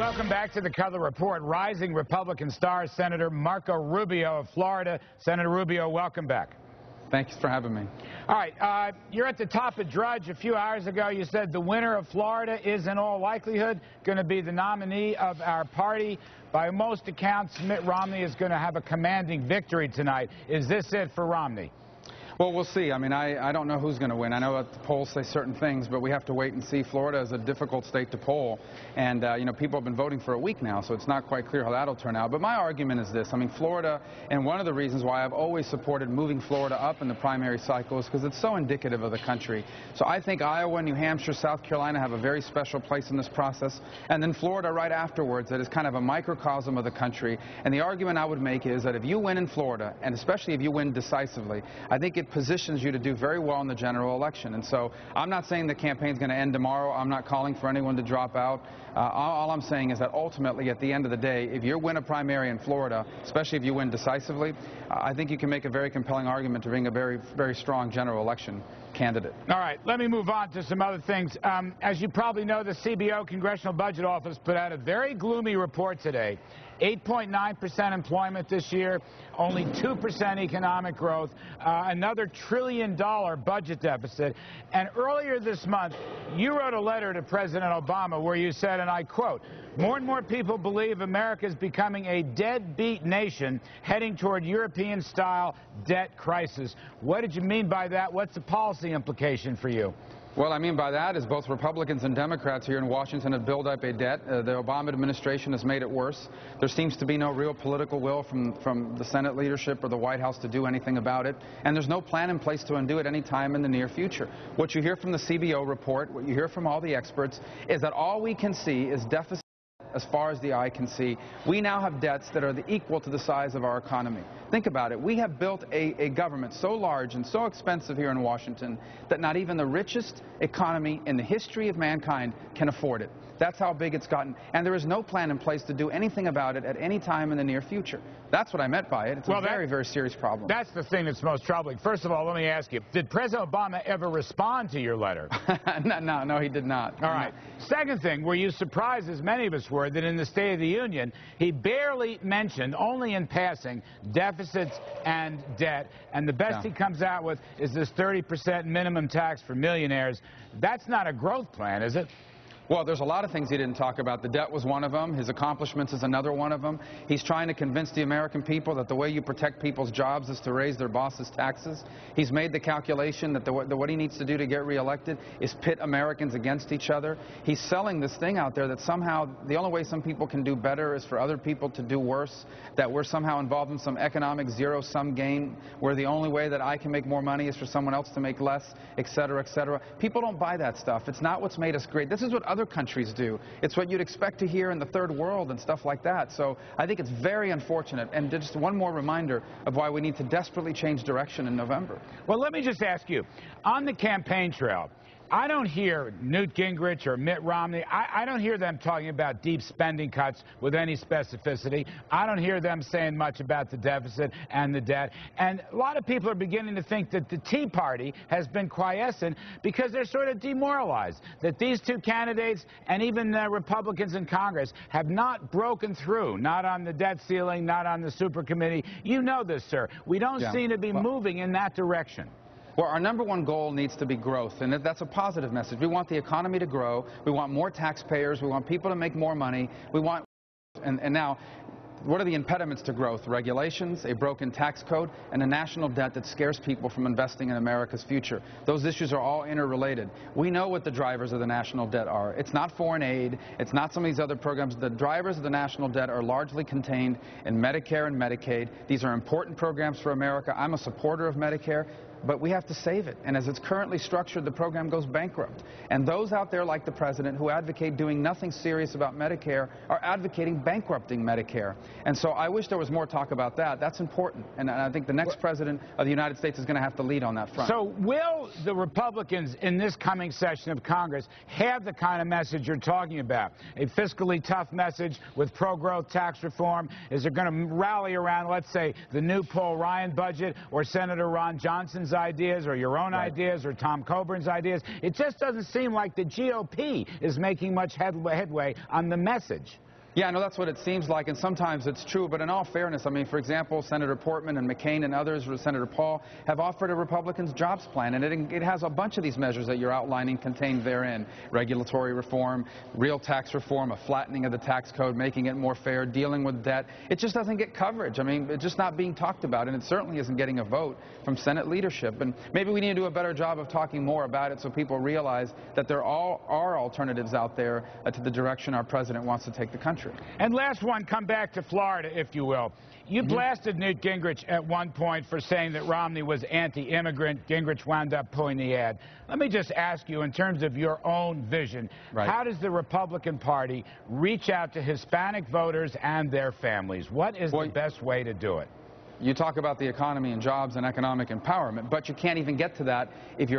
Welcome back to the Kudlow Report. Rising Republican star Senator Marco Rubio of Florida. Senator Rubio, welcome back. Thanks for having me. All right, you're at the top of Drudge. A few hours ago, you said the winner of Florida is in all likelihood going to be the nominee of our party. By most accounts, Mitt Romney is going to have a commanding victory tonight. Is this it for Romney? Well, we'll see. I mean, I don't know who's going to win. I know that the polls say certain things, but we have to wait and see. Florida is a difficult state to poll, and, you know, people have been voting for a week now, so it's not quite clear how that'll turn out. But my argument is this. I mean, Florida, and one of the reasons why I've always supported moving Florida up in the primary cycle is because it's so indicative of the country. So I think Iowa, New Hampshire, South Carolina have a very special place in this process, and then Florida right afterwards that is kind of a microcosm of the country. And the argument I would make is that if you win in Florida, and especially if you win decisively, I think it positions you to do very well in the general election. And so I'm not saying the campaign's going to end tomorrow. I'm not calling for anyone to drop out. All I'm saying is that ultimately, at the end of the day, if you win a primary in Florida, especially if you win decisively, I think you can make a very compelling argument to bring a very, very strong general election candidate. All right, let me move on to some other things. As you probably know, the CBO, Congressional Budget Office, put out a very gloomy report today. 8.9% employment this year, only 2% economic growth, another $1 trillion budget deficit. And earlier this month, you wrote a letter to President Obama where you said, and I quote, "More and more people believe America is becoming a deadbeat nation heading toward European-style debt crisis." What did you mean by that? What's the policy implication for you? What I mean by that is both Republicans and Democrats here in Washington have built up a debt. The Obama administration has made it worse. There seems to be no real political will from the Senate leadership or the White House to do anything about it. And there's no plan in place to undo it any time in the near future. What you hear from the CBO report, what you hear from all the experts, is that all we can see is deficit as far as the eye can see. We now have debts that are equal to the size of our economy. Think about it. We have built a government so large and so expensive here in Washington that not even the richest economy in the history of mankind can afford it. That's how big it's gotten. And there is no plan in place to do anything about it at any time in the near future. That's what I meant by it. It's a very, very serious problem. That's the thing that's most troubling. First of all, let me ask you, did President Obama ever respond to your letter? No, he did not. All right. Second thing, were you surprised, as many of us were, that in the State of the Union, he barely mentioned, only in passing, deficits and debt, and the best he comes out with is this 30% minimum tax for millionaires. That's not a growth plan, is it? Well, there's a lot of things he didn't talk about. The debt was one of them. His accomplishments is another one of them. He's trying to convince the American people that the way you protect people's jobs is to raise their bosses' taxes. He's made the calculation that what he needs to do to get reelected is pit Americans against each other. He's selling this thing out there that somehow the only way some people can do better is for other people to do worse, that we're somehow involved in some economic zero-sum game where the only way that I can make more money is for someone else to make less, et cetera, et cetera. People don't buy that stuff. It's not what's made us great. This is what other countries do. It's what you'd expect to hear in the third world and stuff like that. So I think it's very unfortunate. And just one more reminder of why we need to desperately change direction in November. Well, let me just ask you, on the campaign trail, I don't hear Newt Gingrich or Mitt Romney, I don't hear them talking about deep spending cuts with any specificity. I don't hear them saying much about the deficit and the debt. And a lot of people are beginning to think that the Tea Party has been quiescent because they're sort of demoralized, that these two candidates and even the Republicans in Congress have not broken through, not on the debt ceiling, not on the super committee. You know this, sir. We don't seem to be moving in that direction. Well, our number one goal needs to be growth, and that's a positive message. We want the economy to grow. We want more taxpayers. We want people to make more money. We want, and now, what are the impediments to growth? Regulations, a broken tax code, and a national debt that scares people from investing in America's future. Those issues are all interrelated. We know what the drivers of the national debt are. It's not foreign aid. It's not some of these other programs. The drivers of the national debt are largely contained in Medicare and Medicaid. These are important programs for America. I'm a supporter of Medicare. But we have to save it. And as it's currently structured, the program goes bankrupt. And those out there like the president who advocate doing nothing serious about Medicare are advocating bankrupting Medicare. And so I wish there was more talk about that. That's important. And I think the next president of the United States is going to have to lead on that front. So will the Republicans in this coming session of Congress have the kind of message you're talking about? A fiscally tough message with pro-growth tax reform? Is it going to rally around, let's say, the new Paul Ryan budget or Senator Ron Johnson's ideas or your own ideas or Tom Coburn's ideas? It just doesn't seem like the GOP is making much headway on the message. Yeah, I know that's what it seems like, and sometimes it's true, but in all fairness, I mean, for example, Senator Portman and McCain and others, Senator Paul, have offered a Republicans' jobs plan, and it has a bunch of these measures that you're outlining contained therein. Regulatory reform, real tax reform, a flattening of the tax code, making it more fair, dealing with debt. It just doesn't get coverage. I mean, it's just not being talked about, and it certainly isn't getting a vote from Senate leadership. And maybe we need to do a better job of talking more about it so people realize that there are alternatives out there to the direction our president wants to take the country. And last one, come back to Florida, if you will. You blasted Newt Gingrich at one point for saying that Romney was anti-immigrant. Gingrich wound up pulling the ad. Let me just ask you, in terms of your own vision, how does the Republican Party reach out to Hispanic voters and their families? What is the best way to do it? You talk about the economy and jobs and economic empowerment, but you can't even get to that if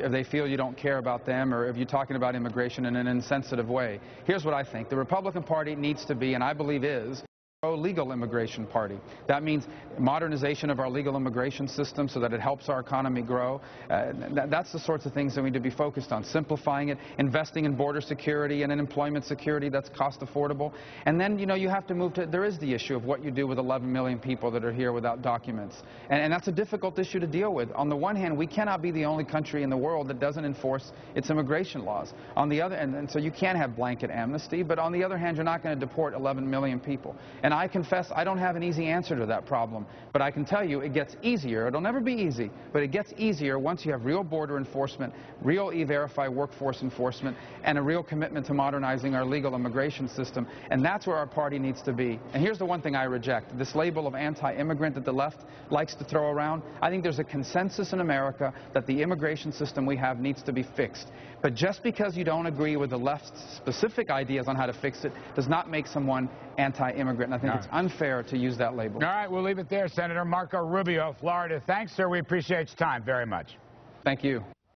they feel you don't care about them, or if you're talking about immigration in an insensitive way. Here's what I think. The Republican Party needs to be, and I believe is, a legal immigration party. That means modernization of our legal immigration system so that it helps our economy grow. That's the sorts of things that we need to be focused on. Simplifying it, investing in border security and in employment security that's cost affordable. And then, you know, you have to move to, there is the issue of what you do with 11 million people that are here without documents. And that's a difficult issue to deal with. On the one hand, we cannot be the only country in the world that doesn't enforce its immigration laws. On the other, and so you can't have blanket amnesty, but on the other hand, you're not going to deport 11 million people. And I confess I don't have an easy answer to that problem, but I can tell you it gets easier. It'll never be easy, but it gets easier once you have real border enforcement, real E-Verify workforce enforcement, and a real commitment to modernizing our legal immigration system. And that's where our party needs to be. And here's the one thing I reject, this label of anti-immigrant that the left likes to throw around. I think there's a consensus in America that the immigration system we have needs to be fixed. But just because you don't agree with the left's specific ideas on how to fix it does not make someone anti-immigrant. I think it's unfair to use that label. All right, we'll leave it there. Senator Marco Rubio, Florida. Thanks, sir. We appreciate your time very much. Thank you.